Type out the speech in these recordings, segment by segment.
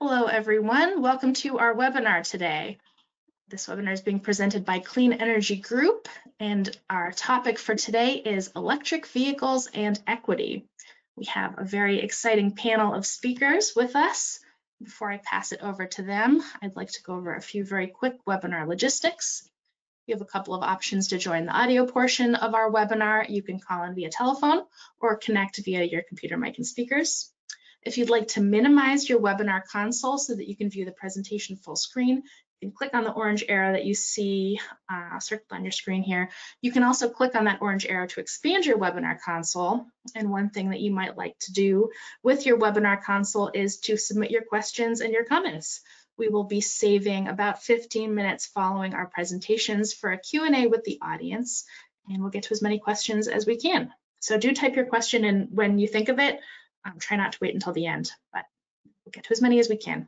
Hello, everyone. Welcome to our webinar today. This webinar is being presented by Clean Energy Group, and our topic for today is electric vehicles and equity. We have a very exciting panel of speakers with us. Before I pass it over to them, I'd like to go over a few very quick webinar logistics. You have a couple of options to join the audio portion of our webinar. You can call in via telephone or connect via your computer mic and speakers. If you'd like to minimize your webinar console so that you can view the presentation full screen, you can click on the orange arrow that you see circled on your screen here. You can also click on that orange arrow to expand your webinar console. And one thing that you might like to do with your webinar console is to submit your questions and your comments. We will be saving about 15 minutes following our presentations for a Q&A with the audience, and we'll get to as many questions as we can. So do type your question in when you think of it. Try not to wait until the end, but we'll get to as many as we can.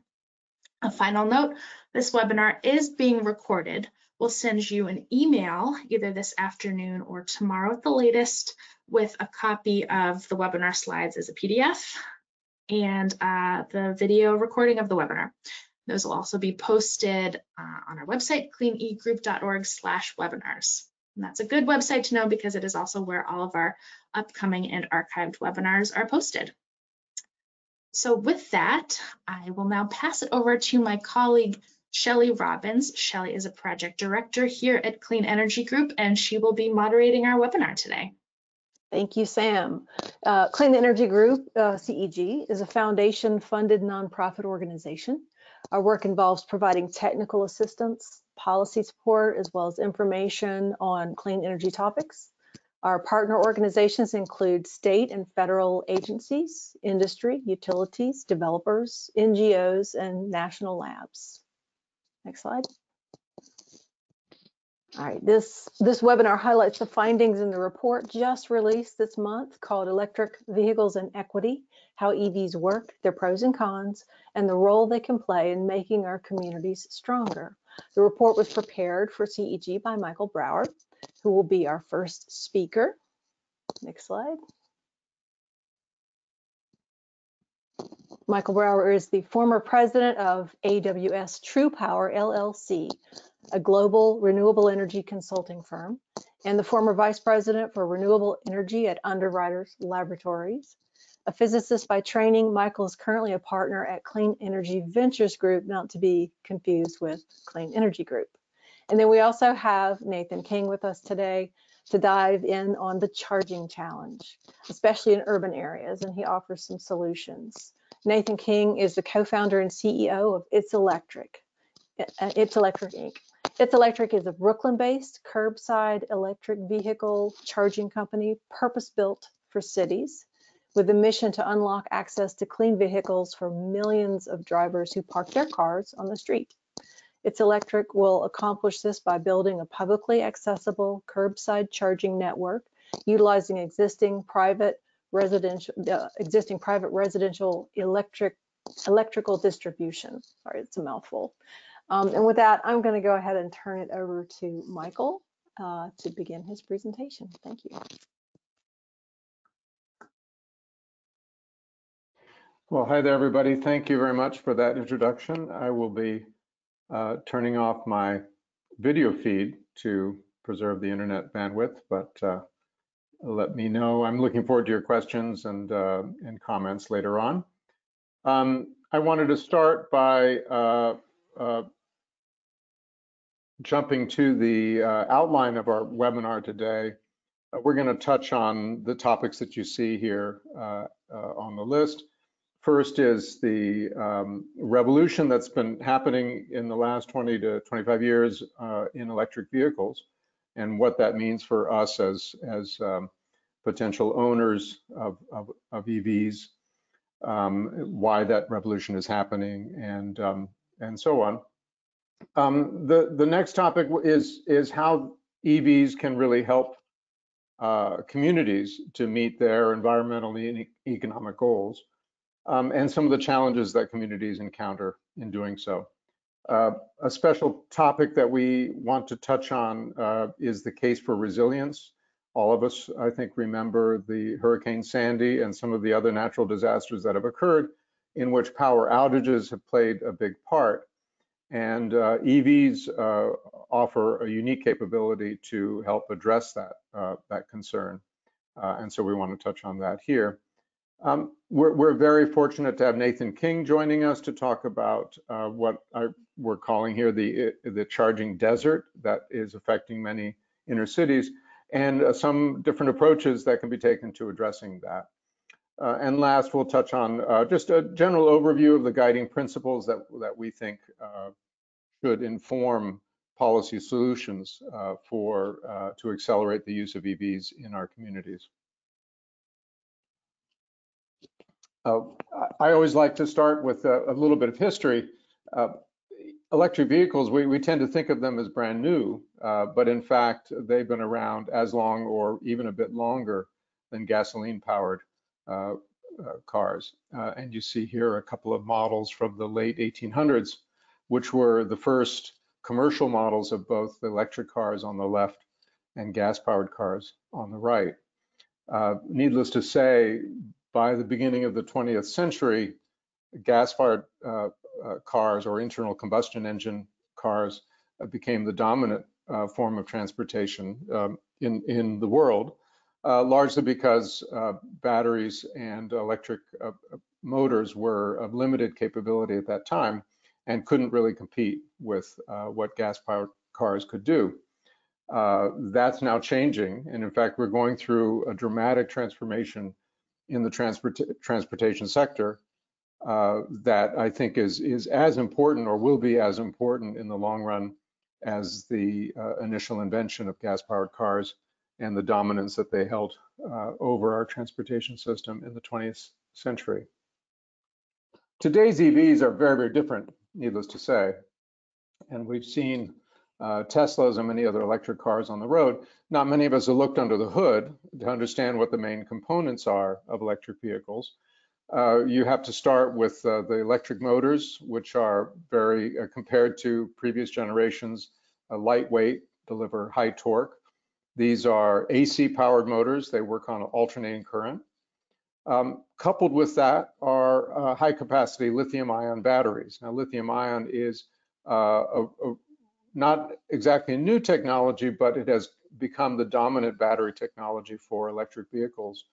A final note, this webinar is being recorded. We'll send you an email either this afternoon or tomorrow at the latest with a copy of the webinar slides as a PDF and the video recording of the webinar. Those will also be posted on our website, cleanegroup.org/webinars. And that's a good website to know because it is also where all of our upcoming and archived webinars are posted. So with that, I will now pass it over to my colleague, Shelley Robbins. Shelley is a project director here at Clean Energy Group, and she will be moderating our webinar today. Thank you, Sam. Clean Energy Group, CEG, is a foundation-funded nonprofit organization. Our work involves providing technical assistance, policy support, as well as information on clean energy topics. Our partner organizations include state and federal agencies, industry, utilities, developers, NGOs, and national labs. Next slide. All right, this webinar highlights the findings in the report just released this month called Electric Vehicles and Equity, How EVs Work, Their Pros and Cons, and the Role They Can Play in Making Our Communities Stronger. The report was prepared for CEG by Michael Brower, who will be our first speaker. Next slide. Michael Brower is the former president of AWS True Power LLC, a global renewable energy consulting firm, and the former vice president for renewable energy at Underwriters Laboratories. A physicist by training, Michael is currently a partner at Clean Energy Ventures Group, not to be confused with Clean Energy Group. And then we also have Nathan King with us today to dive in on the charging challenge, especially in urban areas, and he offers some solutions. Nathan King is the co-founder and CEO of Itselectric Inc. Itselectric is a Brooklyn-based curbside electric vehicle charging company purpose-built for cities with a mission to unlock access to clean vehicles for millions of drivers who park their cars on the street. Itselectric will accomplish this by building a publicly accessible curbside charging network utilizing existing private residential electrical distribution. Sorry, it's a mouthful. And with that, I'm going to go ahead and turn it over to Michael to begin his presentation. Thank you. Well, hi there, everybody. Thank you very much for that introduction. I will be turning off my video feed to preserve the internet bandwidth, but let me know. I'm looking forward to your questions and comments later on. I wanted to start by jumping to the outline of our webinar today. We're going to touch on the topics that you see here on the list. First is the revolution that's been happening in the last 20 to 25 years in electric vehicles and what that means for us as potential owners of EVs, why that revolution is happening, and so on. The next topic is how EVs can really help communities to meet their environmental and economic goals. And some of the challenges that communities encounter in doing so. A special topic that we want to touch on is the case for resilience. All of us, I think, remember the Hurricane Sandy and some of the other natural disasters that have occurred in which power outages have played a big part. And EVs offer a unique capability to help address that, that concern. And so we want to touch on that here. We're very fortunate to have Nathan King joining us to talk about what we're calling here the charging desert that is affecting many inner cities, and some different approaches that can be taken to addressing that. And last, we'll touch on just a general overview of the guiding principles that we think should inform policy solutions to accelerate the use of EVs in our communities. I always like to start with a little bit of history. Electric vehicles, we tend to think of them as brand new, but in fact, they've been around as long or even a bit longer than gasoline-powered cars. And you see here a couple of models from the late 1800s, which were the first commercial models of both the electric cars on the left and gas-powered cars on the right. Needless to say, by the beginning of the 20th century, gas-fired cars or internal combustion engine cars became the dominant form of transportation in the world, largely because batteries and electric motors were of limited capability at that time and couldn't really compete with what gas-powered cars could do. That's now changing, and in fact, we're going through a dramatic transformation in the transportation sector that I think is as important or will be as important in the long run as the initial invention of gas-powered cars and the dominance that they held over our transportation system in the 20th century. Today's EVs are very, very different, needless to say, and we've seen Teslas and many other electric cars on the road. Not many of us have looked under the hood to understand what the main components are of electric vehicles. You have to start with the electric motors, which are very, compared to previous generations, lightweight, deliver high torque. These are AC powered motors. They work on alternating current. Coupled with that are high capacity lithium ion batteries. Now, lithium ion is not exactly a new technology, but it has become the dominant battery technology for electric vehicles,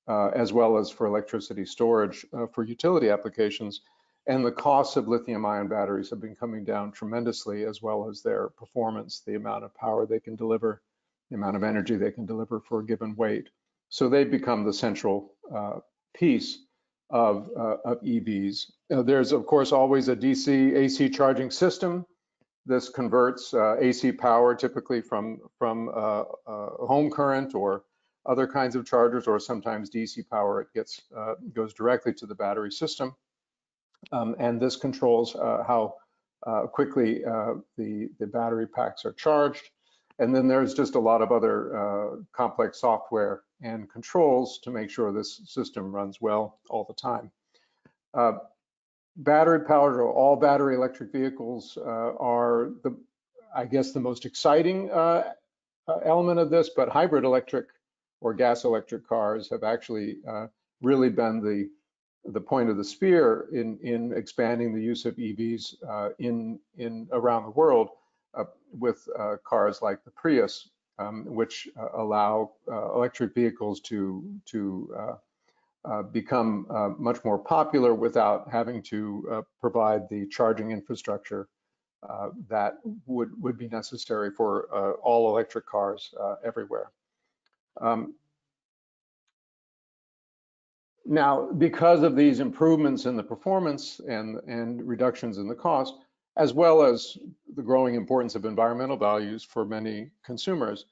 as well as for electricity storage for utility applications. And the costs of lithium ion batteries have been coming down tremendously, as well as their performance, the amount of power they can deliver, the amount of energy they can deliver for a given weight. So they've become the central piece of EVs. There's, of course, always a DC-AC charging system. This converts AC power typically from home current or other kinds of chargers, or sometimes DC power. It goes directly to the battery system, and this controls how quickly the battery packs are charged. And then there's just a lot of other complex software and controls to make sure this system runs well all the time. Battery powered or all battery electric vehicles are I guess the most exciting element of this, but hybrid electric or gas electric cars have actually really been the point of the spear in expanding the use of EVs in around the world with cars like the Prius, which allow electric vehicles to become much more popular without having to provide the charging infrastructure that would be necessary for all electric cars everywhere. Now, because of these improvements in the performance and reductions in the cost, as well as the growing importance of environmental values for many consumers,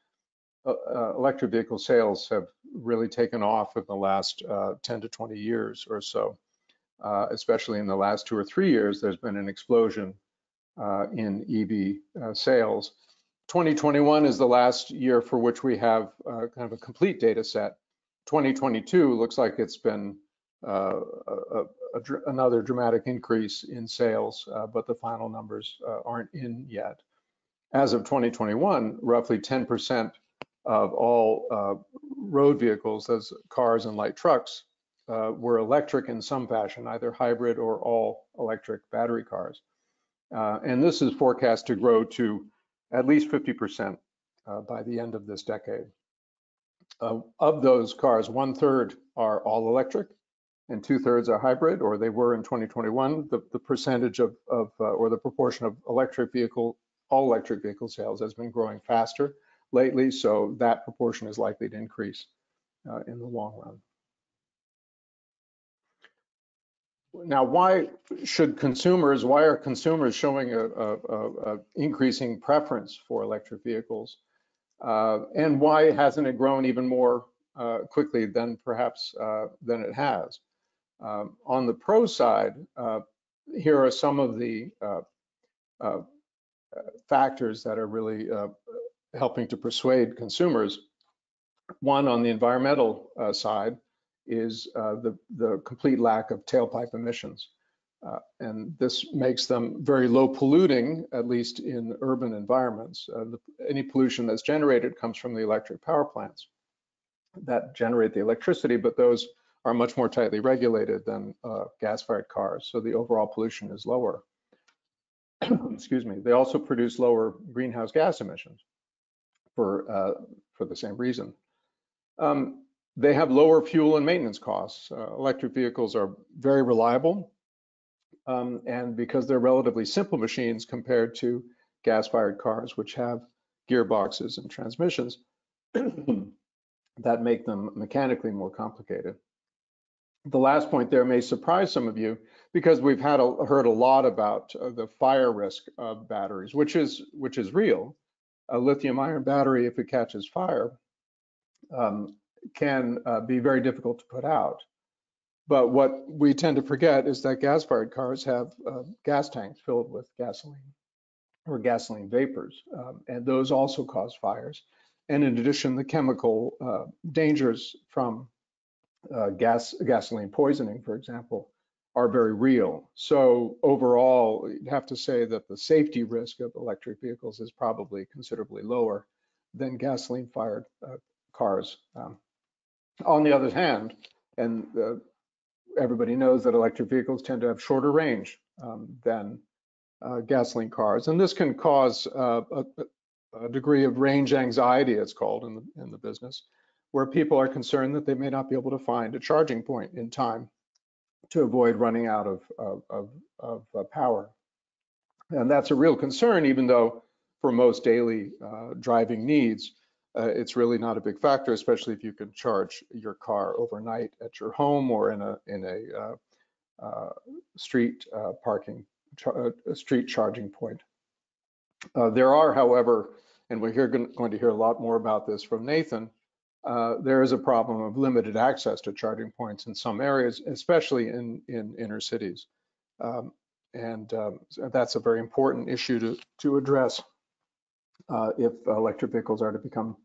electric vehicle sales have really taken off in the last 10 to 20 years or so. Especially in the last 2 or 3 years, there's been an explosion in EV sales. 2021 is the last year for which we have kind of a complete data set. 2022 looks like it's been another dramatic increase in sales, but the final numbers aren't in yet. As of 2021, roughly 10% of all road vehicles, those cars and light trucks, were electric in some fashion, either hybrid or all electric battery cars. And this is forecast to grow to at least 50% by the end of this decade. Of those cars, 1/3 are all electric and 2/3 are hybrid, or they were in 2021. The percentage or the proportion of all electric vehicle sales has been growing faster lately, so that proportion is likely to increase in the long run. Now, why are consumers showing a increasing preference for electric vehicles? And why hasn't it grown even more quickly than perhaps than it has? On the pro side, here are some of the factors that are really helping to persuade consumers. One, on the environmental side, is the complete lack of tailpipe emissions. And this makes them very low polluting, at least in urban environments. Any pollution that's generated comes from the electric power plants that generate the electricity, but those are much more tightly regulated than gas-fired cars, so the overall pollution is lower. Excuse me. They also produce lower greenhouse gas emissions for the same reason. They have lower fuel and maintenance costs. Electric vehicles are very reliable, and because they're relatively simple machines compared to gas-fired cars, which have gearboxes and transmissions that make them mechanically more complicated. The last point there may surprise some of you, because we've heard a lot about the fire risk of batteries, which is real. A lithium-ion battery, if it catches fire, can be very difficult to put out. But what we tend to forget is that gas-fired cars have gas tanks filled with gasoline or gasoline vapors, and those also cause fires. And in addition, the chemical dangers from gasoline poisoning, for example, are very real. So overall, you'd have to say that the safety risk of electric vehicles is probably considerably lower than gasoline-fired cars. On the other hand, and everybody knows that electric vehicles tend to have shorter range than gasoline cars, and this can cause a degree of range anxiety, it's called in the business, where people are concerned that they may not be able to find a charging point in time to avoid running out of power. And that's a real concern, even though for most daily driving needs, it's really not a big factor, especially if you can charge your car overnight at your home or in a street street charging point. There are, however, and we're going to hear a lot more about this from Nathan, there is a problem of limited access to charging points in some areas, especially in inner cities. So that's a very important issue to address if electric vehicles are to become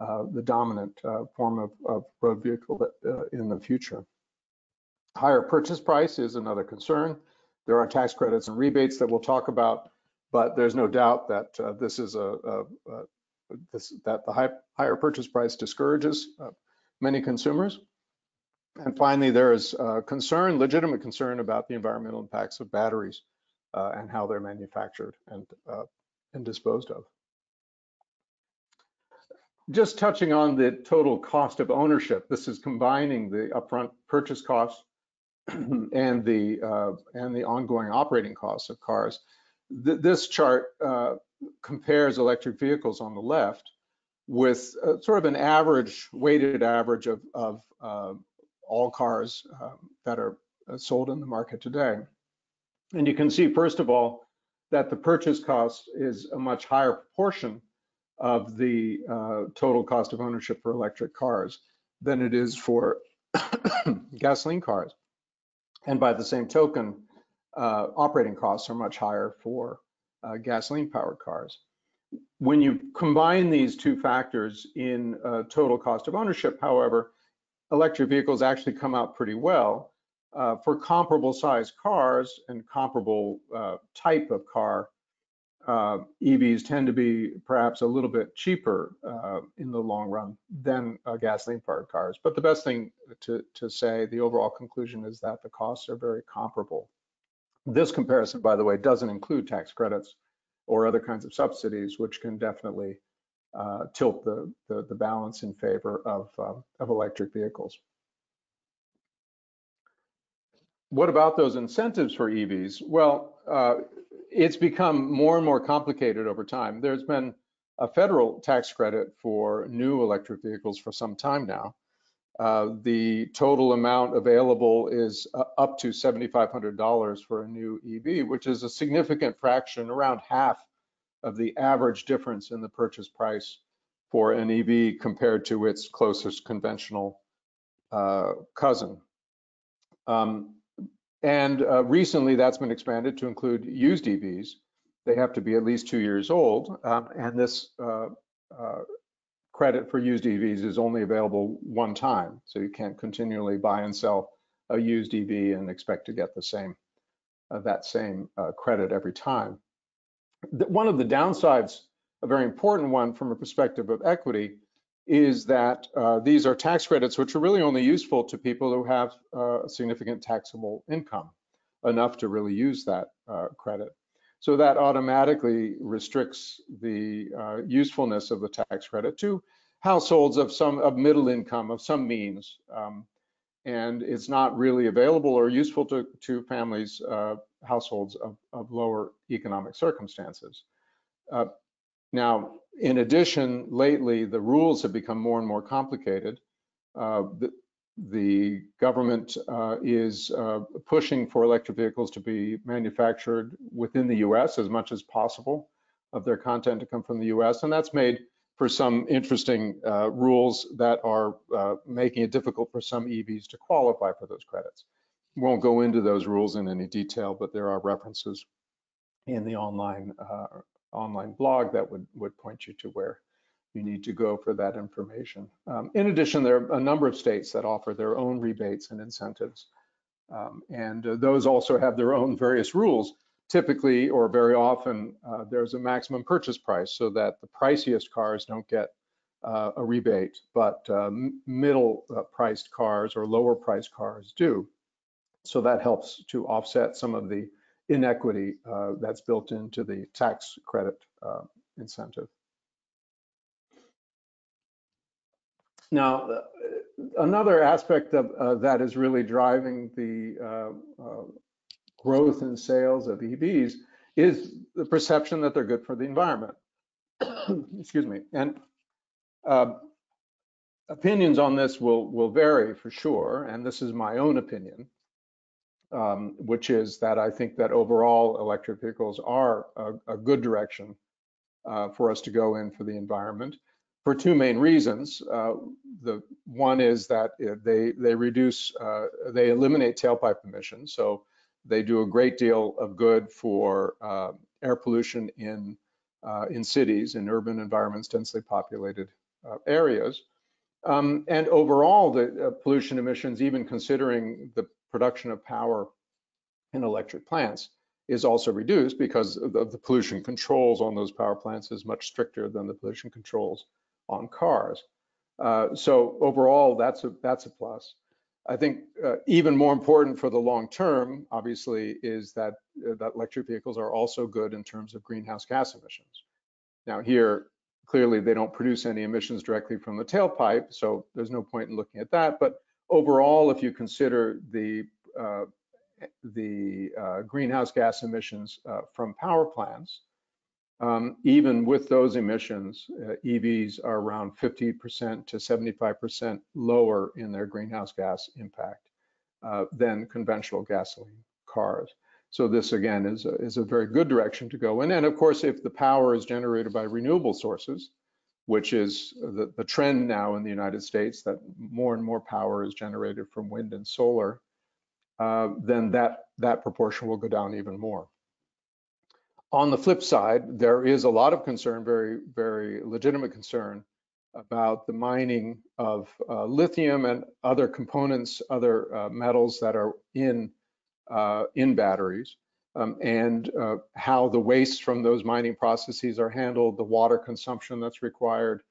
the dominant form of road vehicle in the future. Higher purchase price is another concern. There are tax credits and rebates that we'll talk about, but there's no doubt that this is that the higher purchase price discourages many consumers. And finally, there is legitimate concern about the environmental impacts of batteries and how they're manufactured and disposed of. Just touching on the total cost of ownership, this is combining the upfront purchase costs and the ongoing operating costs of cars. This chart compares electric vehicles on the left with sort of an weighted average of all cars that are sold in the market today. And you can see, first of all, that the purchase cost is a much higher proportion of the total cost of ownership for electric cars than it is for gasoline cars. And by the same token, operating costs are much higher for gasoline-powered cars. When you combine these two factors in total cost of ownership, however, electric vehicles actually come out pretty well. For comparable size cars and comparable type of car, EVs tend to be perhaps a little bit cheaper in the long run than gasoline-powered cars. But the best thing to say, the overall conclusion is that the costs are very comparable. This comparison, by the way, doesn't include tax credits or other kinds of subsidies, which can definitely tilt the balance in favor of electric vehicles. What about those incentives for EVs? Well, it's become more and more complicated over time. There's been a federal tax credit for new electric vehicles for some time now. The total amount available is up to $7,500 for a new EV, which is a significant fraction, around half of the average difference in the purchase price for an EV compared to its closest conventional cousin. Recently that's been expanded to include used EVs. They have to be at least 2 years old, and this credit for used EVs is only available one time, so you can't continually buy and sell a used EV and expect to get the same that same credit every time. One of the downsides, a very important one from a perspective of equity, is that these are tax credits which are really only useful to people who have significant taxable income, enough to really use that credit. So that automatically restricts the usefulness of the tax credit to households of middle income, of some means, and it's not really available or useful to families, households of lower economic circumstances. Now, in addition, lately the rules have become more and more complicated. The government is pushing for electric vehicles to be manufactured within the US as much as possible, of their content to come from the US, and that's made for some interesting rules that are making it difficult for some EVs to qualify for those credits. Won't go into those rules in any detail, but there are references in the online blog that would point you to where you need to go for that information. In addition, there are a number of states that offer their own rebates and incentives, and those also have their own various rules. Typically, or very often, there's a maximum purchase price so that the priciest cars don't get a rebate, but middle priced cars or lower priced cars do. So that helps to offset some of the inequity that's built into the tax credit incentive. Now, another aspect of that is really driving the growth in sales of EVs is the perception that they're good for the environment. Excuse me. And opinions on this will vary for sure, and this is my own opinion, which is that I think that overall electric vehicles are a good direction for us to go in for the environment, for two main reasons. The one is that they eliminate tailpipe emissions, so they do a great deal of good for air pollution in cities, in urban environments, densely populated areas. And overall, the pollution emissions, even considering the production of power in electric plants, is also reduced because of the pollution controls on those power plants is much stricter than the pollution controls on cars. So overall, that's a plus. I think even more important for the long term, obviously, is that electric vehicles are also good in terms of greenhouse gas emissions. Now here, clearly they don't produce any emissions directly from the tailpipe, so there's no point in looking at that. But overall, if you consider the greenhouse gas emissions from power plants, even with those emissions, EVs are around 50% to 75% lower in their greenhouse gas impact than conventional gasoline cars. So this again is a very good direction to go in. And of course, if the power is generated by renewable sources, which is the trend now in the United States, that more and more power is generated from wind and solar, then that proportion will go down even more. On the flip side, there is a lot of concern, very, very legitimate concern, about the mining of lithium and other components, other metals that are in batteries. and how the waste from those mining processes are handled, the water consumption that's required,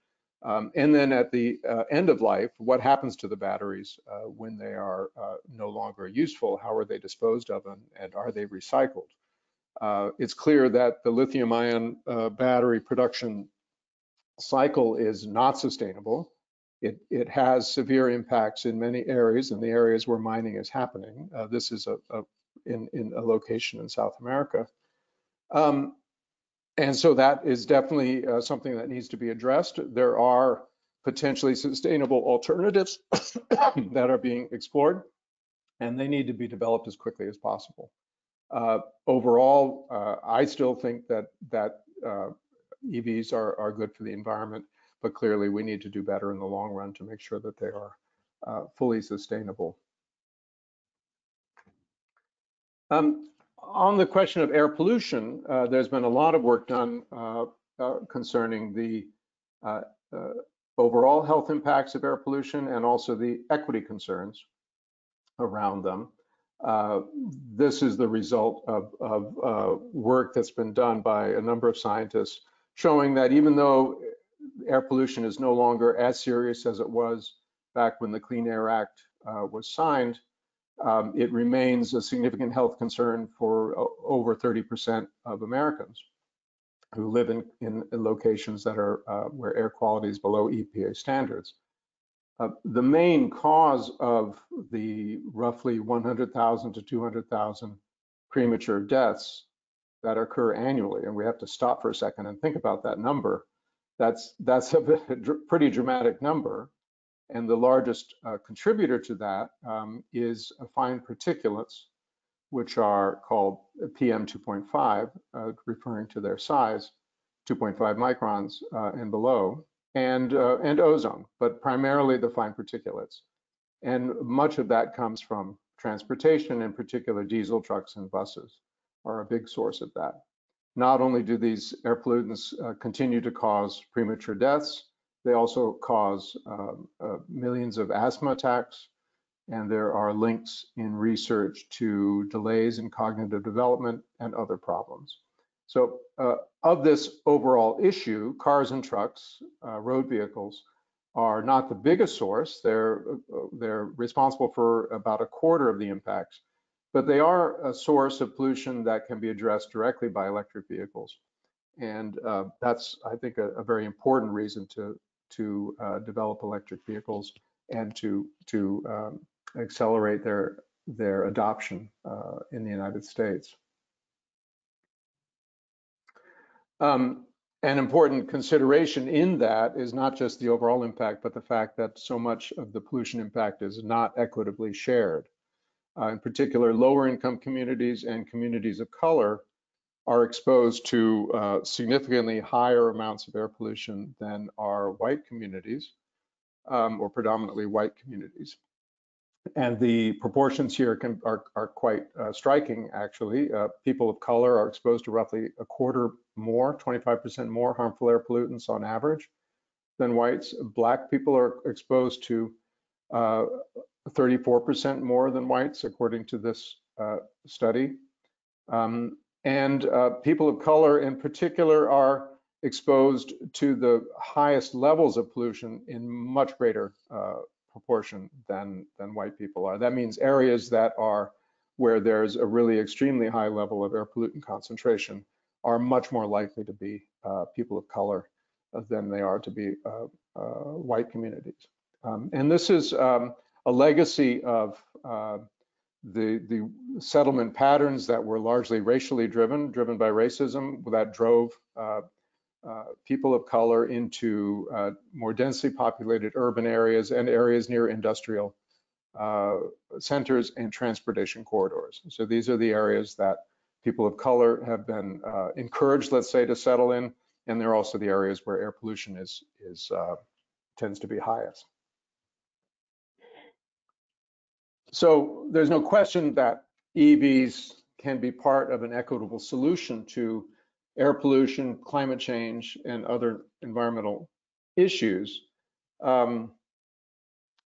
and then at the end of life, what happens to the batteries when they are no longer useful? How are they disposed of, and are they recycled? It's clear that the lithium-ion battery production cycle is not sustainable. It has severe impacts in many areas, in the areas where mining is happening. This is in a location in South America. And so that is definitely something that needs to be addressed. There are potentially sustainable alternatives that are being explored, and they need to be developed as quickly as possible. Overall, I still think that EVs are good for the environment, but clearly we need to do better in the long run to make sure that they are fully sustainable. On the question of air pollution, there's been a lot of work done concerning the overall health impacts of air pollution and also the equity concerns around them. This is the result of work that's been done by a number of scientists showing that even though air pollution is no longer as serious as it was back when the Clean Air Act was signed, it remains a significant health concern for over 30% of Americans who live in locations that are where air quality is below EPA standards. The main cause of the roughly 100,000 to 200,000 premature deaths that occur annually, and we have to stop for a second and think about that number, that's a pretty dramatic number. And the largest contributor to that is fine particulates, which are called PM 2.5, referring to their size, 2.5 microns and below, and ozone, but primarily the fine particulates. And much of that comes from transportation, in particular diesel trucks and buses are a big source of that. Not only do these air pollutants continue to cause premature deaths, they also cause millions of asthma attacks, and there are links in research to delays in cognitive development and other problems. So of this overall issue, cars and trucks, road vehicles, are not the biggest source. They're responsible for about a quarter of the impacts, but they are a source of pollution that can be addressed directly by electric vehicles. And that's, I think, a very important reason to develop electric vehicles and to accelerate their adoption in the United States. An important consideration in that is not just the overall impact, but the fact that so much of the pollution impact is not equitably shared. In particular, lower income communities and communities of color are exposed to significantly higher amounts of air pollution than are white communities, or predominantly white communities. And the proportions here are quite striking, actually. People of color are exposed to roughly a quarter more, 25% more harmful air pollutants on average than whites. Black people are exposed to 34% more than whites, according to this study. And people of color in particular are exposed to the highest levels of pollution in much greater proportion than white people are. That means areas that are where there's a really extremely high level of air pollutant concentration are much more likely to be people of color than they are to be white communities. And this is a legacy of the settlement patterns that were largely racially driven by racism that drove people of color into more densely populated urban areas and areas near industrial centers and transportation corridors. So these are the areas that people of color have been encouraged, let's say, to settle in, and they're also the areas where air pollution tends to be highest. So there's no question that EVs can be part of an equitable solution to air pollution, climate change, and other environmental issues, and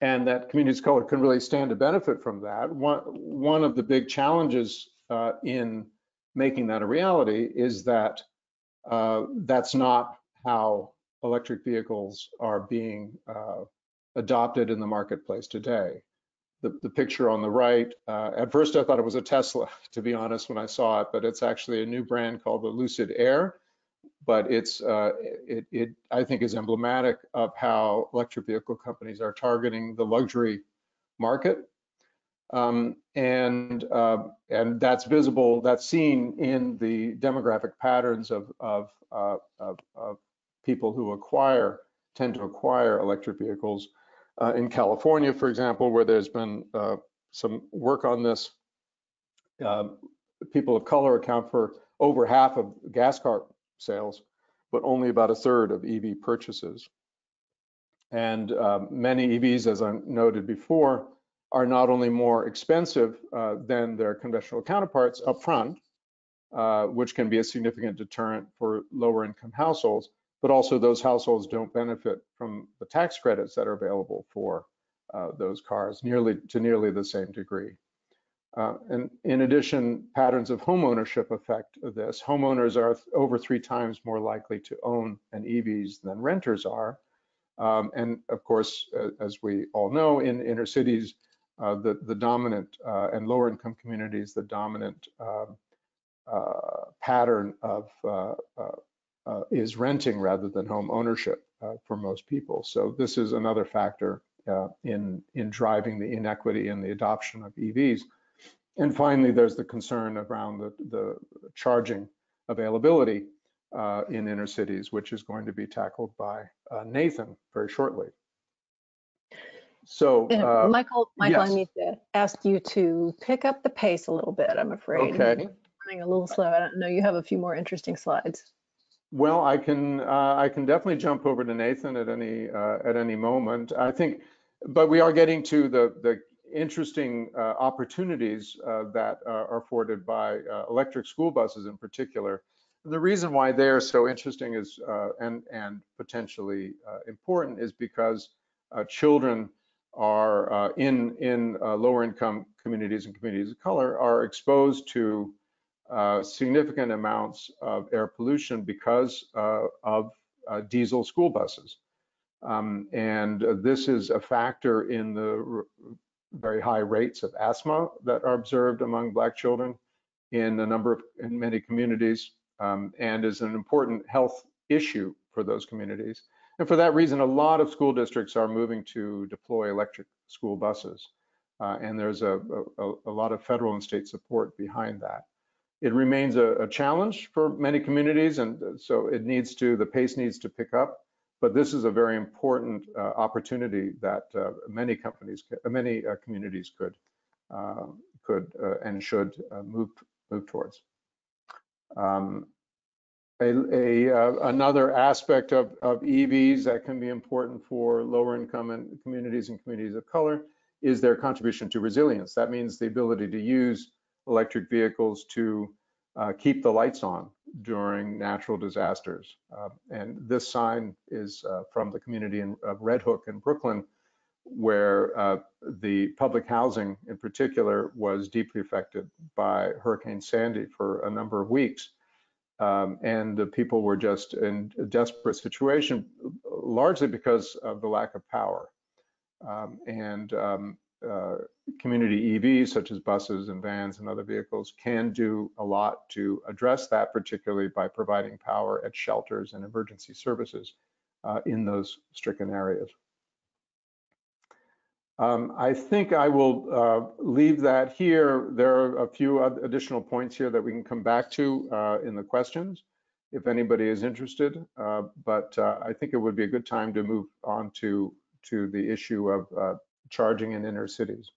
that communities of color can really stand to benefit from that. One of the big challenges in making that a reality is that that's not how electric vehicles are being adopted in the marketplace today. The picture on the right, at first I thought it was a Tesla, to be honest, when I saw it, but it's actually a new brand called the Lucid Air. But it's it I think is emblematic of how electric vehicle companies are targeting the luxury market, and that's visible, that's seen in the demographic patterns of people who tend to acquire electric vehicles. In California, for example, where there's been some work on this, people of color account for over half of gas car sales, but only about a third of EV purchases. And many EVs, as I noted before, are not only more expensive than their conventional counterparts upfront, which can be a significant deterrent for lower income households, but also those households don't benefit from the tax credits that are available for those cars to nearly the same degree. And in addition, patterns of home ownership affect this. Homeowners are over 3 times more likely to own an EVs than renters are. And of course, as we all know, in inner cities, the dominant and lower income communities, the dominant pattern of is renting rather than home ownership for most people. So this is another factor in driving the inequity in the adoption of EVs. And finally, there's the concern around the charging availability in inner cities, which is going to be tackled by Nathan very shortly. So, Michael, yes. I need to ask you to pick up the pace a little bit, I'm afraid. Okay. Running a little slow. I don't know, you have a few more interesting slides. Well, I can definitely jump over to Nathan at any moment. I think, but we are getting to the interesting opportunities that are afforded by electric school buses in particular. And the reason why they are so interesting is and potentially important is because children are in lower income communities and communities of color are exposed to significant amounts of air pollution because of diesel school buses. And this is a factor in the very high rates of asthma that are observed among Black children in many communities, and is an important health issue for those communities. And for that reason, a lot of school districts are moving to deploy electric school buses. And there's a lot of federal and state support behind that. It remains a challenge for many communities, and so the pace needs to pick up. But this is a very important opportunity that many communities could and should move towards. Another aspect of EVs that can be important for lower income communities and communities of color is their contribution to resilience. That means the ability to use electric vehicles to keep the lights on during natural disasters. And this sign is from the community of Red Hook in Brooklyn, where the public housing in particular was deeply affected by Hurricane Sandy for a number of weeks. And the people were just in a desperate situation, largely because of the lack of power. Community EVs, such as buses and vans and other vehicles, can do a lot to address that, particularly by providing power at shelters and emergency services in those stricken areas. I think I will leave that here. There are a few additional points here that we can come back to in the questions if anybody is interested, but I think it would be a good time to move on to the issue of charging in inner cities.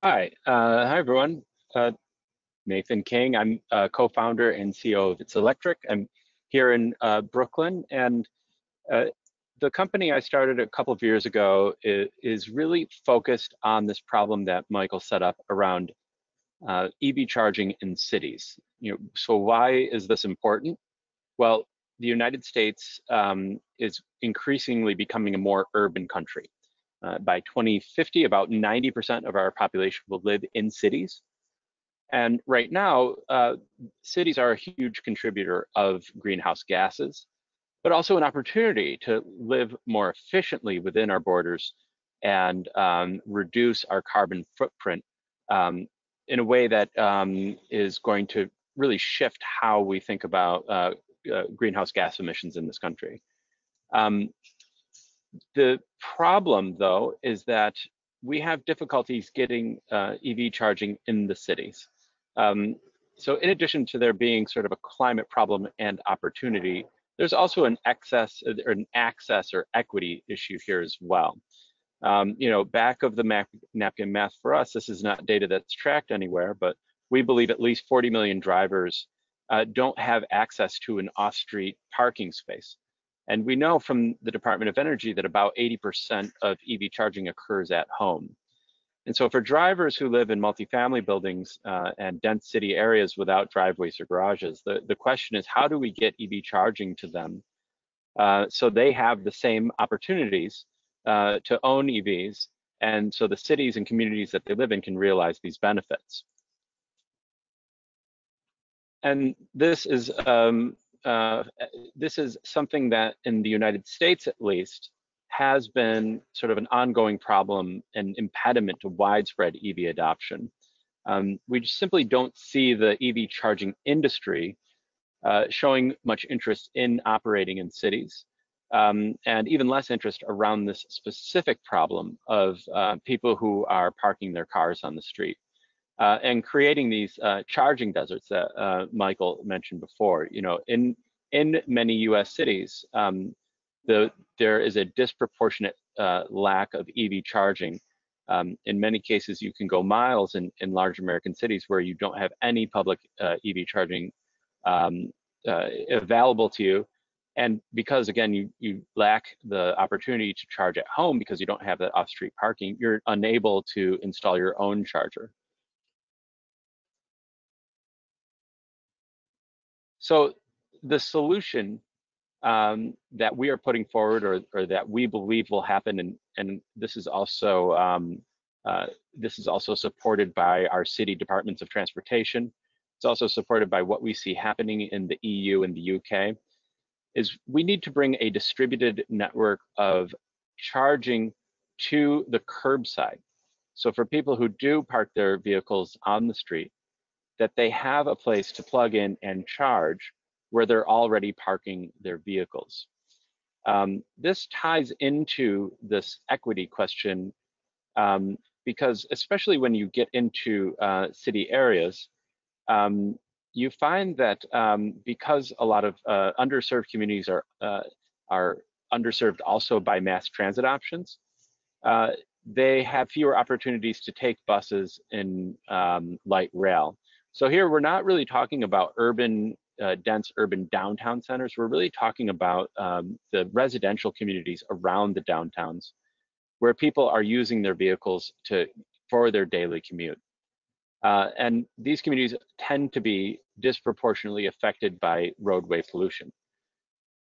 Hi, everyone. Nathan King. I'm co-founder and CEO of Itselectric. I'm here in Brooklyn, and the company I started a couple of years ago is really focused on this problem that Michael set up around EV charging in cities. So why is this important? Well, the United States is increasingly becoming a more urban country. By 2050, about 90% of our population will live in cities. And right now, cities are a huge contributor of greenhouse gases, but also an opportunity to live more efficiently within our borders and reduce our carbon footprint in a way that is going to really shift how we think about greenhouse gas emissions in this country. The problem, though, is that we have difficulties getting EV charging in the cities. So in addition to there being sort of a climate problem and opportunity, there's also an access or equity issue here as well. Back of the napkin math for us, this is not data that's tracked anywhere, but we believe at least 40 million drivers don't have access to an off-street parking space. And we know from the Department of Energy that about 80% of EV charging occurs at home. And so for drivers who live in multifamily buildings and dense city areas without driveways or garages, the question is, how do we get EV charging to them so they have the same opportunities to own EVs, and so the cities and communities that they live in can realize these benefits? And this is something that in the United States, at least, has been sort of an ongoing problem and impediment to widespread EV adoption. We just simply don't see the EV charging industry showing much interest in operating in cities, and even less interest around this specific problem of people who are parking their cars on the street. And creating these charging deserts that Michael mentioned before. In many U.S. cities, there is a disproportionate lack of EV charging. In many cases, you can go miles in large American cities where you don't have any public EV charging available to you. And because, again, you lack the opportunity to charge at home because you don't have that off-street parking, you're unable to install your own charger. So the solution that we are putting forward, or that we believe will happen, and this is also supported by our city departments of transportation. It's also supported by what we see happening in the EU and the UK, is we need to bring a distributed network of charging to the curbside. So for people who do park their vehicles on the street, that they have a place to plug in and charge where they're already parking their vehicles. This ties into this equity question because especially when you get into city areas, you find that because a lot of underserved communities are underserved also by mass transit options, they have fewer opportunities to take buses and light rail. So here we're not really talking about dense urban downtown centers. We're really talking about the residential communities around the downtowns where people are using their vehicles for their daily commute. And these communities tend to be disproportionately affected by roadway pollution.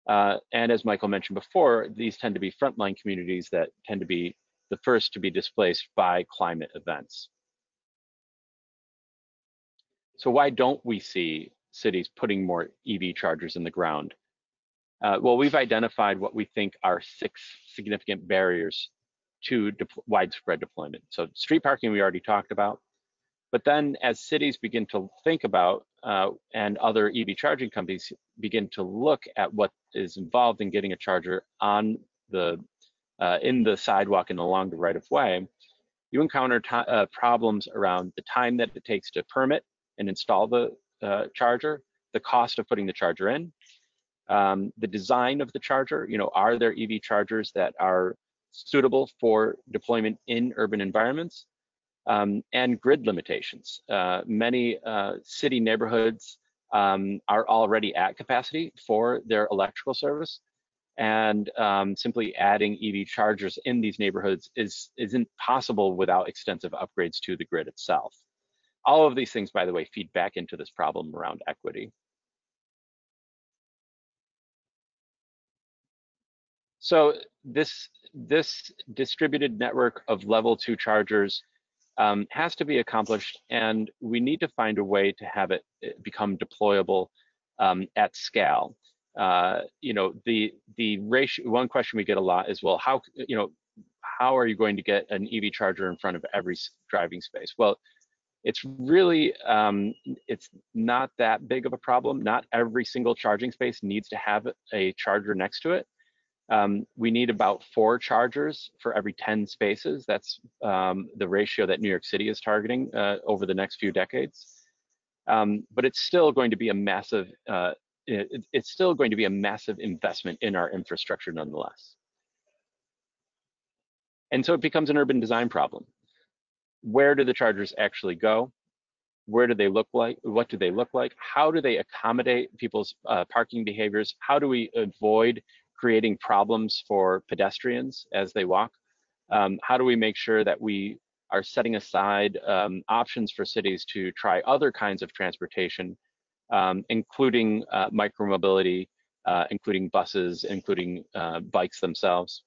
And as Michael mentioned before, these tend to be frontline communities that tend to be the first to be displaced by climate events. So why don't we see cities putting more EV chargers in the ground? Well, we've identified what we think are 6 significant barriers to widespread deployment. So street parking we already talked about, but then as cities begin to think about and other EV charging companies begin to look at what is involved in getting a charger on in the sidewalk and along the right of way, you encounter problems around the time that it takes to permit and install the charger, the cost of putting the charger in, the design of the charger. Are there EV chargers that are suitable for deployment in urban environments, and grid limitations. Many city neighborhoods are already at capacity for their electrical service, and simply adding EV chargers in these neighborhoods isn't possible without extensive upgrades to the grid itself. All of these things, by the way, feed back into this problem around equity. So this distributed network of level 2 chargers has to be accomplished, and we need to find a way to have it become deployable at scale. You know, the ratio. One question we get a lot is, well, how are you going to get an EV charger in front of every driving space? Well, it's really it's not that big of a problem. Not every single charging space needs to have a charger next to it. We need about 4 chargers for every 10 spaces. That's the ratio that New York City is targeting over the next few decades. But it's still going to be a massive it's still going to be a massive investment in our infrastructure nonetheless. And so it becomes an urban design problem. Where do the chargers actually go? Where do they look like? What do they look like? How do they accommodate people's parking behaviors? How do we avoid creating problems for pedestrians as they walk? How do we make sure that we are setting aside options for cities to try other kinds of transportation, including micromobility, including buses, including bikes themselves?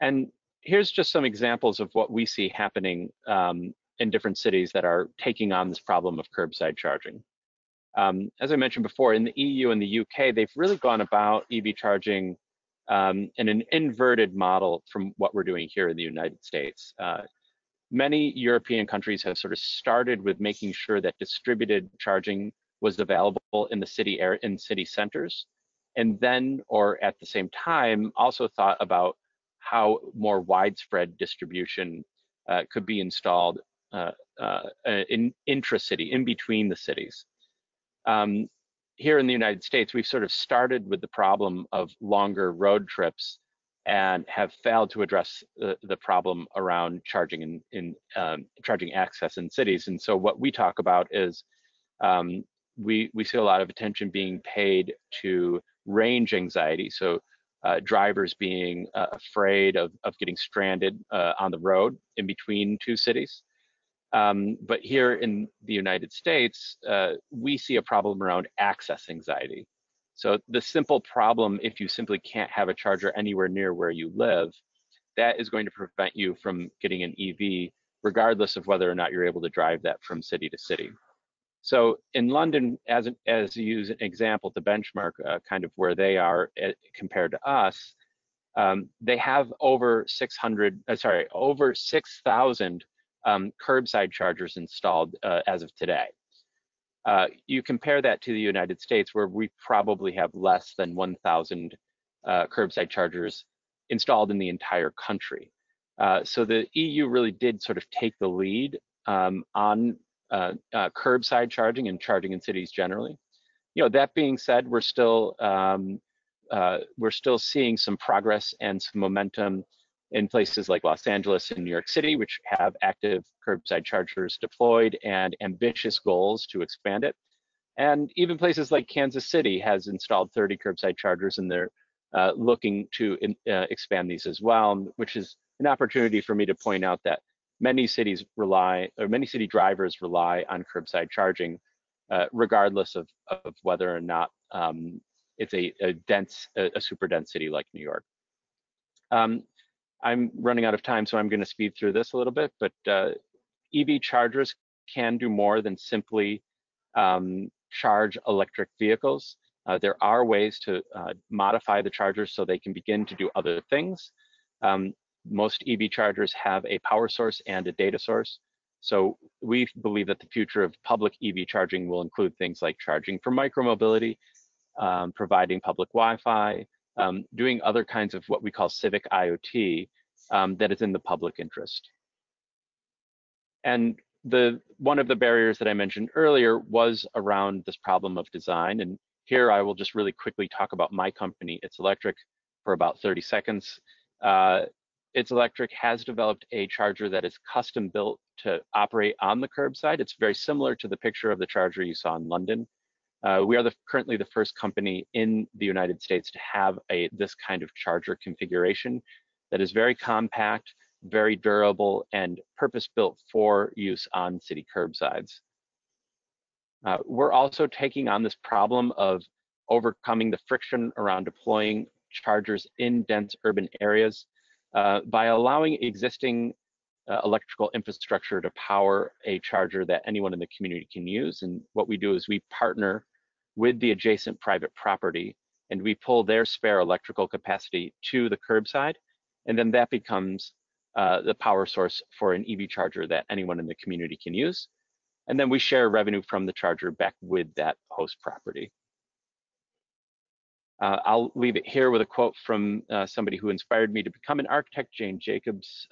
And here's just some examples of what we see happening in different cities that are taking on this problem of curbside charging. As I mentioned before, in the EU and the UK, they've really gone about EV charging in an inverted model from what we're doing here in the United States. Many European countries have sort of started with making sure that distributed charging was available in the city centers, and then, or at the same time, also thought about how more widespread distribution could be installed in intra-city, in between the cities. Here in the United States, we've sort of started with the problem of longer road trips and have failed to address the problem around charging charging access in cities. And so what we talk about is we see a lot of attention being paid to range anxiety. So drivers being afraid of getting stranded on the road in between 2 cities. But here in the United States, we see a problem around access anxiety. So the simple problem, if you simply can't have a charger anywhere near where you live, that is going to prevent you from getting an EV, regardless of whether or not you're able to drive that from city to city. So in London, as you use an example to benchmark kind of where they are compared to us, they have over 6,000 curbside chargers installed as of today. You compare that to the United States, where we probably have less than 1,000 curbside chargers installed in the entire country. So the EU really did sort of take the lead on curbside charging and charging in cities generally. You know, that being said, we're still seeing some progress and some momentum in places like Los Angeles and New York City, which have active curbside chargers deployed and ambitious goals to expand it. And even places like Kansas City has installed 30 curbside chargers, and they're looking to expand these as well, which is an opportunity for me to point out that many city drivers rely on curbside charging, regardless of whether or not it's a super dense city like New York. I'm running out of time, so I'm going to speed through this a little bit, but EV chargers can do more than simply charge electric vehicles. There are ways to modify the chargers so they can begin to do other things. Most EV chargers have a power source and a data source. So we believe that the future of public EV charging will include things like charging for micromobility, providing public Wi-Fi, doing other kinds of what we call civic IoT that is in the public interest. And one of the barriers that I mentioned earlier was around this problem of design. And here I will just really quickly talk about my company, Itselectric, for about 30 seconds. Itselectric has developed a charger that is custom built to operate on the curbside. It's very similar to the picture of the charger you saw in London. We are currently the first company in the United States to have this kind of charger configuration that is very compact, very durable, and purpose-built for use on city curbsides. We're also taking on this problem of overcoming the friction around deploying chargers in dense urban areas by allowing existing electrical infrastructure to power a charger that anyone in the community can use. And what we do is we partner with the adjacent private property, and we pull their spare electrical capacity to the curbside, and then that becomes the power source for an EV charger that anyone in the community can use. And then we share revenue from the charger back with that host property. I'll leave it here with a quote from somebody who inspired me to become an architect, Jane Jacobs.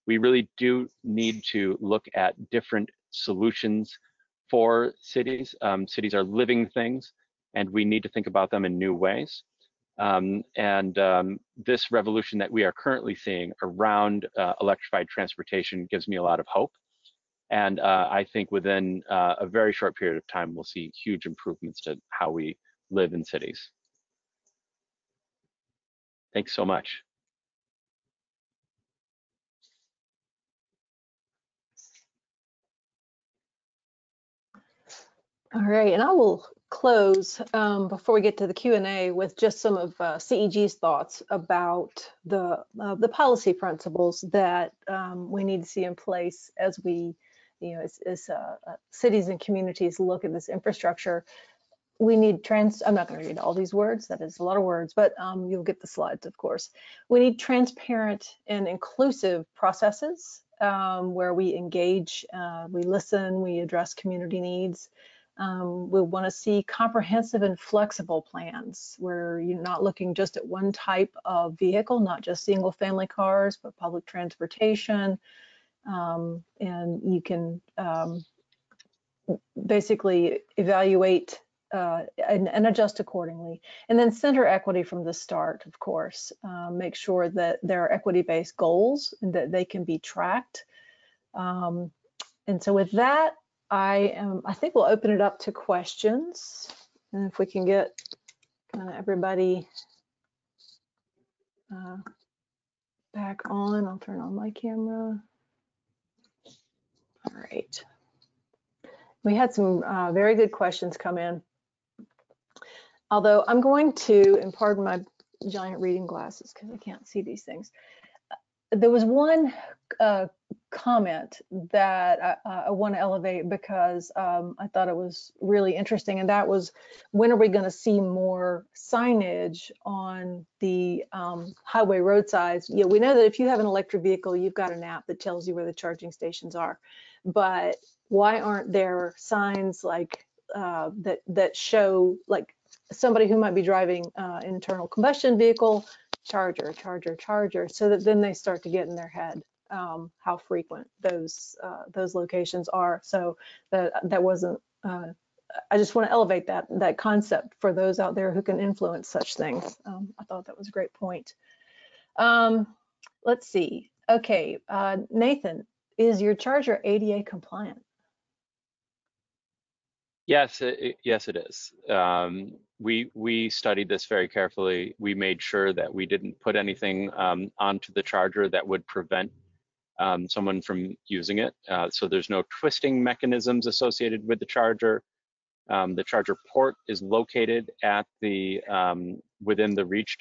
We really do need to look at different solutions for cities. Cities are living things, and we need to think about them in new ways. This revolution that we are currently seeing around electrified transportation gives me a lot of hope. And I think within a very short period of time, we'll see huge improvements to how we live in cities. Thanks so much. All right, and I will close before we get to the Q&A with just some of CEG's thoughts about the policy principles that we need to see in place as we, as cities and communities look at this infrastructure. We need I'm not going to read all these words, that is a lot of words, but you'll get the slides, of course. We need transparent and inclusive processes where we engage, we listen, we address community needs. We want to see comprehensive and flexible plans where you're not looking just at one type of vehicle, not just single family cars, but public transportation. And you can basically evaluate and adjust accordingly. And then center equity from the start, of course. Make sure that there are equity-based goals and that they can be tracked. And so with that, I think we'll open it up to questions. And if we can get kind of everybody back on, I'll turn on my camera. All right. We had some very good questions come in. Although I'm going to, and pardon my giant reading glasses because I can't see these things. There was one comment that I want to elevate because I thought it was really interesting, and that was, when are we going to see more signage on the highway roadsides? You know, we know that if you have an electric vehicle, you've got an app that tells you where the charging stations are, but why aren't there signs like that show, like, somebody who might be driving internal combustion vehicle, charger, so that then they start to get in their head how frequent those locations are. So that wasn't, I just want to elevate that concept for those out there who can influence such things. I thought that was a great point. Let's see. Okay, Nathan, is your charger ADA compliant? Yes, yes, it is. We studied this very carefully. We made sure that we didn't put anything onto the charger that would prevent someone from using it. So there's no twisting mechanisms associated with the charger. The charger port is located at the within the reach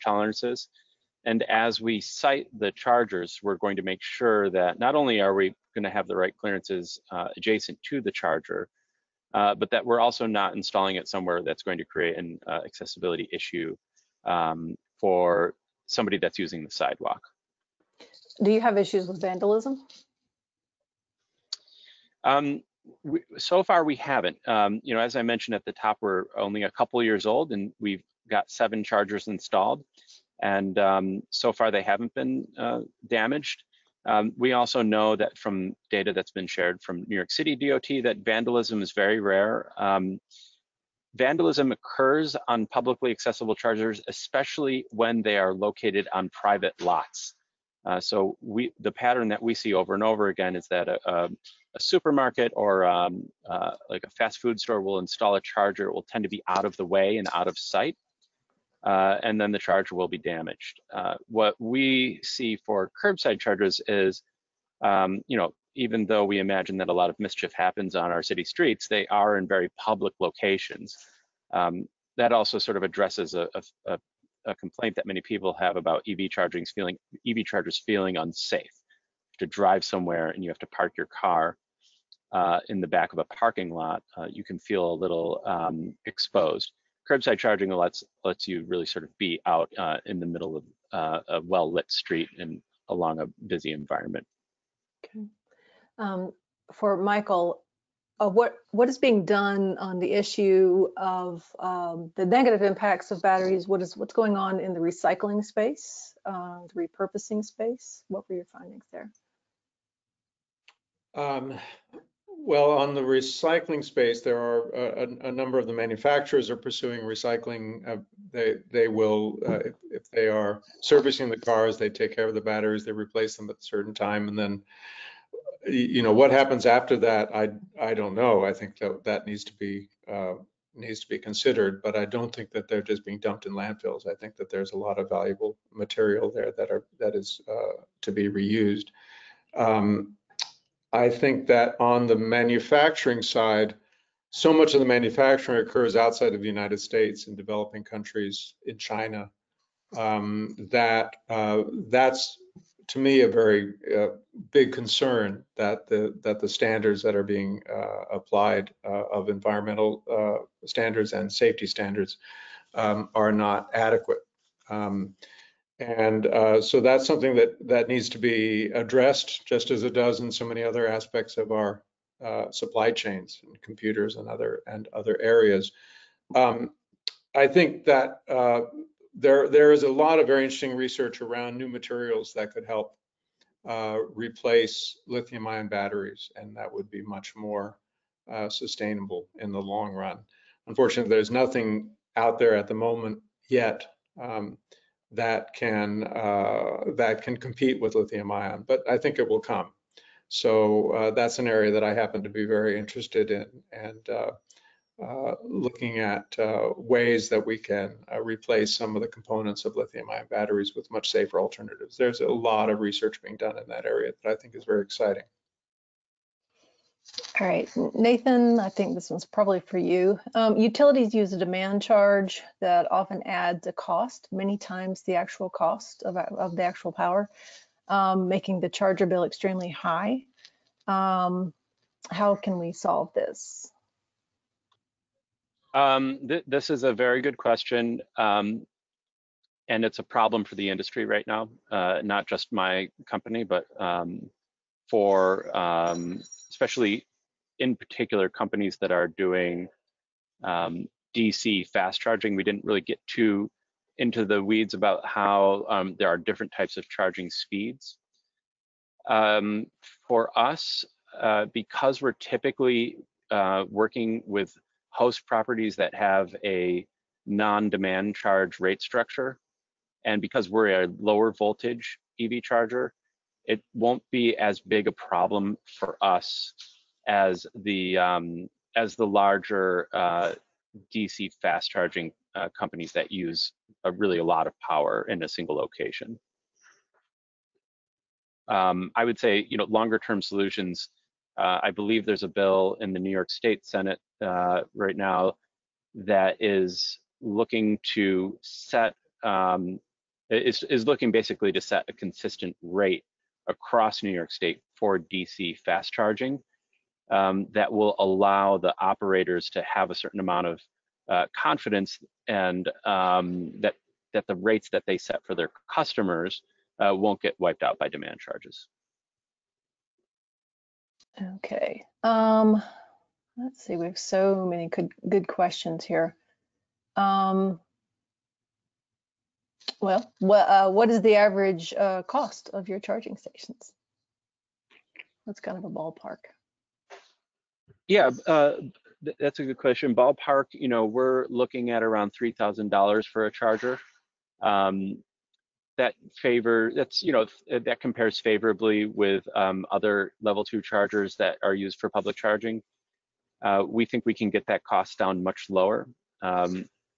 tolerances. And as we site the chargers, we're going to make sure that not only are we going to have the right clearances adjacent to the charger, but that we're also not installing it somewhere that's going to create an accessibility issue for somebody that's using the sidewalk. Do you have issues with vandalism? So far, we haven't. You know, as I mentioned at the top, we're only a couple years old, and we've got 7 chargers installed, and so far they haven't been damaged. We also know that from data that's been shared from New York City DOT that vandalism is very rare. Vandalism occurs on publicly accessible chargers, especially when they are located on private lots. So the pattern that we see over and over again is that a supermarket or like a fast food store will install a charger. It will tend to be out of the way and out of sight. And then the charger will be damaged. What we see for curbside chargers is, you know, even though we imagine that a lot of mischief happens on our city streets, they are in very public locations. That also sort of addresses a complaint that many people have about EV chargers feeling unsafe. To drive somewhere and you have to park your car in the back of a parking lot, you can feel a little exposed. Curbside charging lets you really sort of be out in the middle of a well-lit street and along a busy environment. Okay. For Michael, what is being done on the issue of the negative impacts of batteries? What's going on in the recycling space, the repurposing space? What were your findings there? Well, on the recycling space, there are a number of the manufacturers are pursuing recycling. They will, if they are servicing the cars, they take care of the batteries, they replace them at a certain time, and then, you know, what happens after that, I don't know. I think that needs to be considered, but I don't think that they're just being dumped in landfills. I think that there's a lot of valuable material there that is to be reused. I think that on the manufacturing side, so much of the manufacturing occurs outside of the United States in developing countries, in China, that's to me a very big concern, that the standards that are being applied of environmental standards and safety standards are not adequate. So that's something that needs to be addressed, just as it does in so many other aspects of our supply chains and computers and other areas. I think that there is a lot of very interesting research around new materials that could help replace lithium-ion batteries, and that would be much more sustainable in the long run. Unfortunately, there's nothing out there at the moment yet that can compete with lithium-ion, but I think it will come. So that's an area that I happen to be very interested in, and looking at ways that we can replace some of the components of lithium-ion batteries with much safer alternatives. There's a lot of research being done in that area that I think is very exciting. All right, Nathan, I think this one's probably for you. Utilities use a demand charge that often adds a cost, many times the actual cost of the actual power, making the charger bill extremely high. How can we solve this? This is a very good question, and it's a problem for the industry right now, not just my company, but for especially in particular companies that are doing DC fast charging. We didn't really get too into the weeds about how there are different types of charging speeds. For us, because we're typically working with host properties that have a non-demand charge rate structure, and because we're a lower voltage EV charger, it won't be as big a problem for us as the larger DC fast charging companies that use really a lot of power in a single location. I would say, you know, longer term solutions. I believe there's a bill in the New York State Senate right now that is looking to set is looking basically to set a consistent rate across New York State for DC fast charging that will allow the operators to have a certain amount of confidence, and that the rates that they set for their customers won't get wiped out by demand charges. Okay, let's see, we have so many good questions here. Well, what is the average cost of your charging stations? That's kind of a ballpark. Yeah, that's a good question. Ballpark, you know, we're looking at around $3,000 for a charger. That compares favorably with other level 2 chargers that are used for public charging. We think we can get that cost down much lower.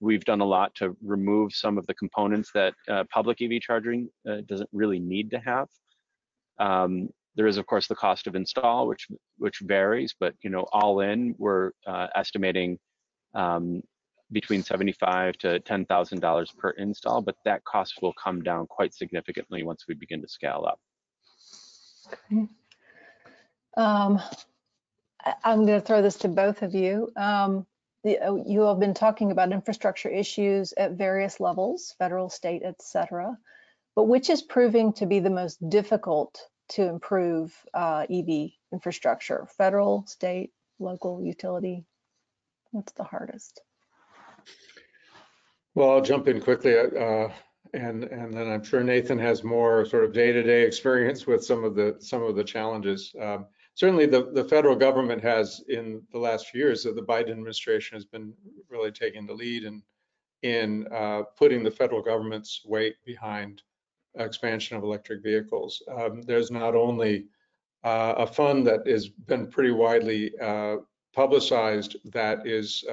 We've done a lot to remove some of the components that public EV charging doesn't really need to have. There is, of course, the cost of install, which varies, but, you know, all in, we're estimating between $75,000 to $10,000 per install, but that cost will come down quite significantly once we begin to scale up. Okay. I'm going to throw this to both of you. You have been talking about infrastructure issues at various levels, federal, state, etc. But which is proving to be the most difficult to improve EV infrastructure? Federal, state, local, utility? What's the hardest? Well, I'll jump in quickly, and then I'm sure Nathan has more sort of day-to-day experience with some of the challenges. Certainly, the federal government has, in the last few years, the Biden administration has been really taking the lead in putting the federal government's weight behind expansion of electric vehicles. There's not only a fund that has been pretty widely publicized that is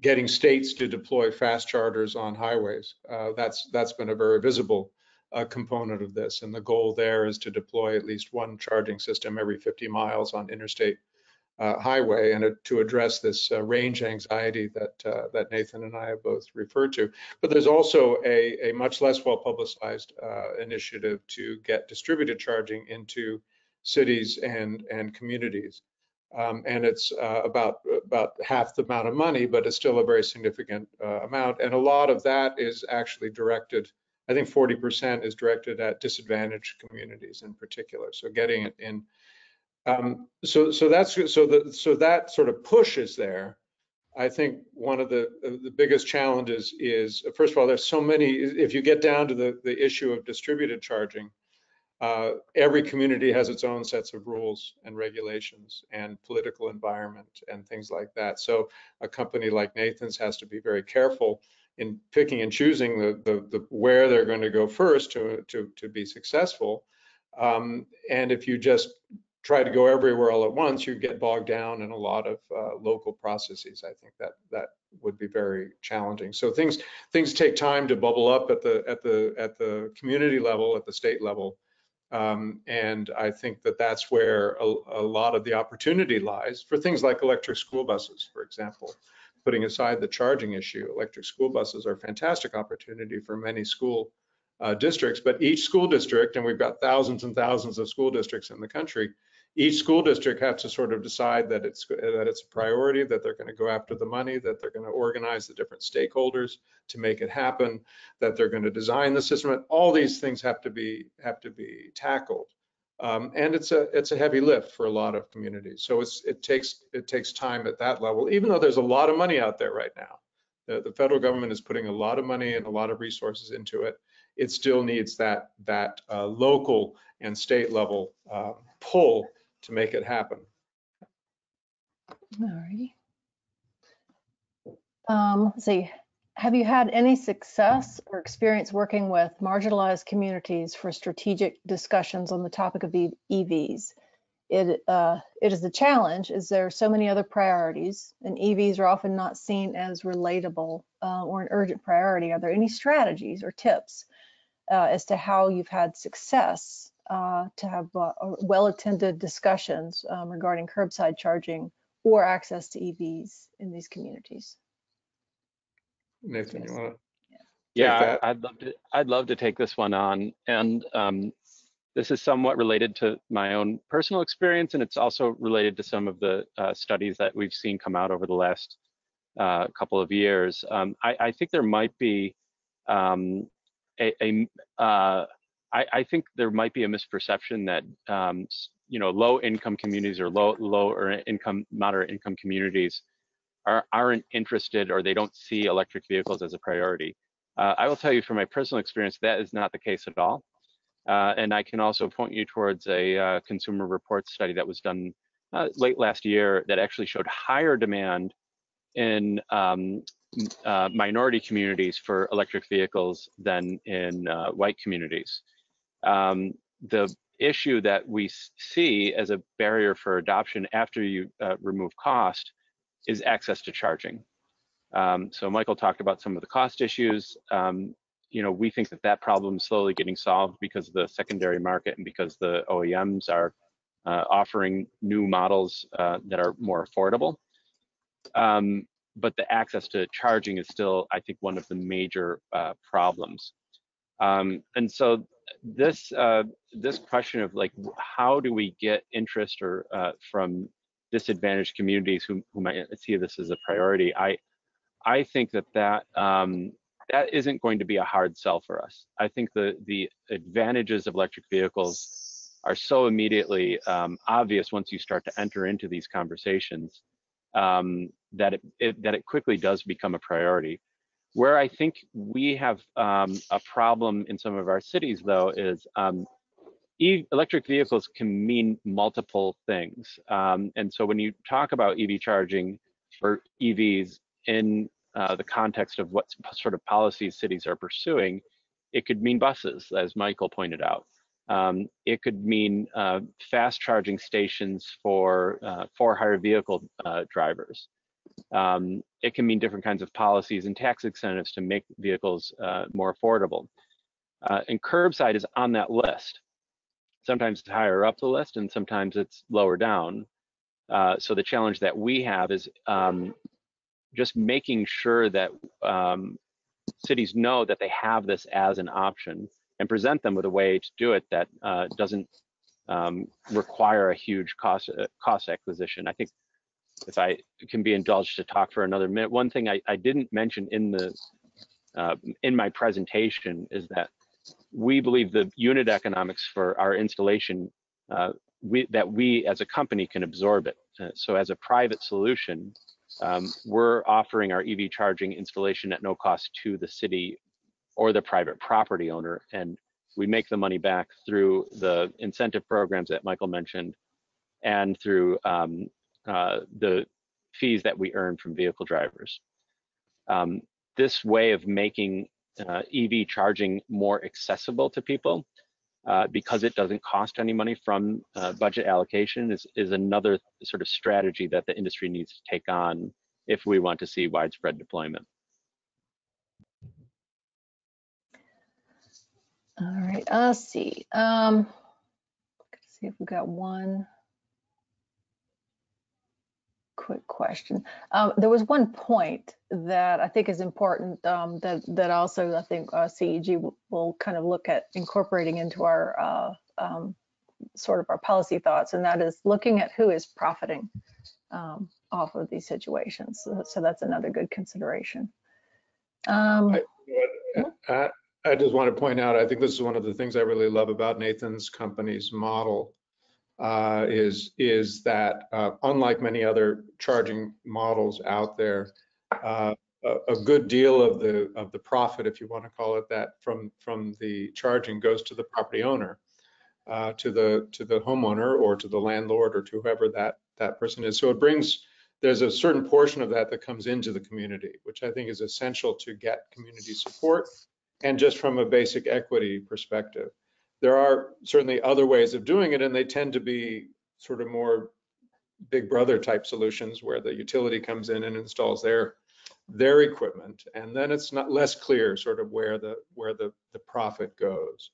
getting states to deploy fast chargers on highways. That's been a very visible component of this, and the goal there is to deploy at least one charging system every 50 miles on interstate highway, and to address this range anxiety that Nathan and I have both referred to. But there's also a much less well publicized initiative to get distributed charging into cities and communities. And it's about half the amount of money, but it's still a very significant amount. And a lot of that is actually directed, I think 40% is directed at disadvantaged communities in particular. So getting it in. So that sort of push is there. I think one of the biggest challenges is, first of all, there's so many. If you get down to the issue of distributed charging, every community has its own sets of rules and regulations and political environment and things like that. So a company like Nathan's has to be very careful in picking and choosing the where they're going to go first to be successful. And if you just try to go everywhere all at once, you get bogged down in a lot of local processes. I think that would be very challenging. So things take time to bubble up at the community level, at the state level. And I think that's where a lot of the opportunity lies for things like electric school buses, for example. Putting aside the charging issue, electric school buses are a fantastic opportunity for many school districts, but each school district, and we've got thousands and thousands of school districts in the country, each school district has to sort of decide that it's a priority, that they're going to go after the money, that they're going to organize the different stakeholders to make it happen, that they're going to design the system. All these things have to be tackled, and it's a heavy lift for a lot of communities. So it takes time at that level, even though there's a lot of money out there right now. The federal government is putting a lot of money and a lot of resources into it. It still needs that local and state level pull to make it happen. All righty. Let's see. Have you had any success or experience working with marginalized communities for strategic discussions on the topic of EVs? It is a challenge, as there are so many other priorities, and EVs are often not seen as relatable or an urgent priority. Are there any strategies or tips as to how you've had success to have well-attended discussions regarding curbside charging or access to EVs in these communities? Nathan, you want to? Yeah, I'd love to take this one on, and this is somewhat related to my own personal experience, and it's also related to some of the studies that we've seen come out over the last couple of years. I think there might be I think there might be a misperception that low-income communities or lower income, moderate income communities aren't interested, or they don't see electric vehicles as a priority. I will tell you from my personal experience that is not the case at all. And I can also point you towards a Consumer Reports study that was done late last year that actually showed higher demand in minority communities for electric vehicles than in white communities. The issue that we see as a barrier for adoption after you remove cost is access to charging. So Michael talked about some of the cost issues. We think that problem is slowly getting solved because of the secondary market and because the OEMs are offering new models that are more affordable. but the access to charging is still, I think, one of the major problems. And so this this question of like, how do we get interest or from disadvantaged communities who might see this as a priority? I think that that isn't going to be a hard sell for us. I think the advantages of electric vehicles are so immediately obvious once you start to enter into these conversations that it quickly does become a priority. Where I think we have a problem in some of our cities, though, is electric vehicles can mean multiple things. And so when you talk about EV charging or EVs in the context of what sort of policies cities are pursuing, it could mean buses, as Michael pointed out. It could mean fast charging stations for hire vehicle drivers. It can mean different kinds of policies and tax incentives to make vehicles more affordable. And curbside is on that list. Sometimes it's higher up the list and sometimes it's lower down. So the challenge that we have is just making sure that cities know that they have this as an option and present them with a way to do it that doesn't require a huge cost acquisition. I think if I can be indulged to talk for another minute, one thing I didn't mention in my presentation is that we believe the unit economics for our installation, that we as a company can absorb it. So as a private solution, we're offering our EV charging installation at no cost to the city or the private property owner, and we make the money back through the incentive programs that Michael mentioned and through the fees that we earn from vehicle drivers. This way of making EV charging more accessible to people, because it doesn't cost any money from budget allocation, is another sort of strategy that the industry needs to take on if we want to see widespread deployment. All right, let's see. Let's see if we got one quick question. There was one point that I think is important that also I think CEG will kind of look at incorporating into our sort of our policy thoughts, and that is looking at who is profiting off of these situations. So that's another good consideration. I just want to point out, I think this is one of the things I really love about Nathan's company's model, is that unlike many other charging models out there, a good deal of the profit, if you want to call it that, from the charging goes to the property owner, to the homeowner or to the landlord or to whoever that person is. So there's a certain portion of that comes into the community, which I think is essential to get community support. And just from a basic equity perspective, there are certainly other ways of doing it, and they tend to be sort of more big brother type solutions where the utility comes in and installs their equipment, and then it's not less clear sort of where the profit goes.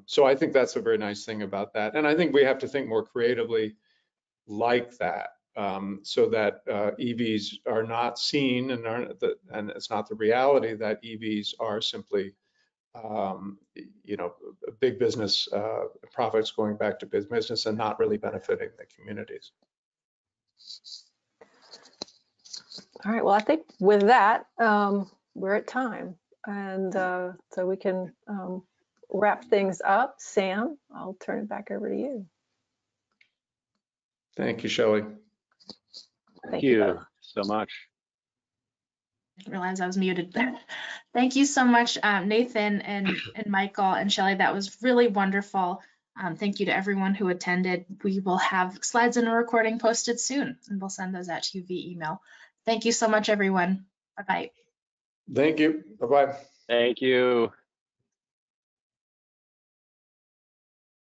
So I think that's a very nice thing about that, and I think we have to think more creatively like that, so that EVs are not seen and it's not the reality that EVs are simply big business profits going back to business and not really benefiting the communities. All right, well, I think with that, we're at time. And so we can wrap things up. Sam, I'll turn it back over to you. Thank you, Shelley. Thank you so much. I didn't realize I was muted there. Thank you so much, Nathan and Michael and Shelley. That was really wonderful. Thank you to everyone who attended. We will have slides and a recording posted soon, and we'll send those out to you via email. Thank you so much, everyone. Bye-bye. Thank you. Bye-bye. Thank you.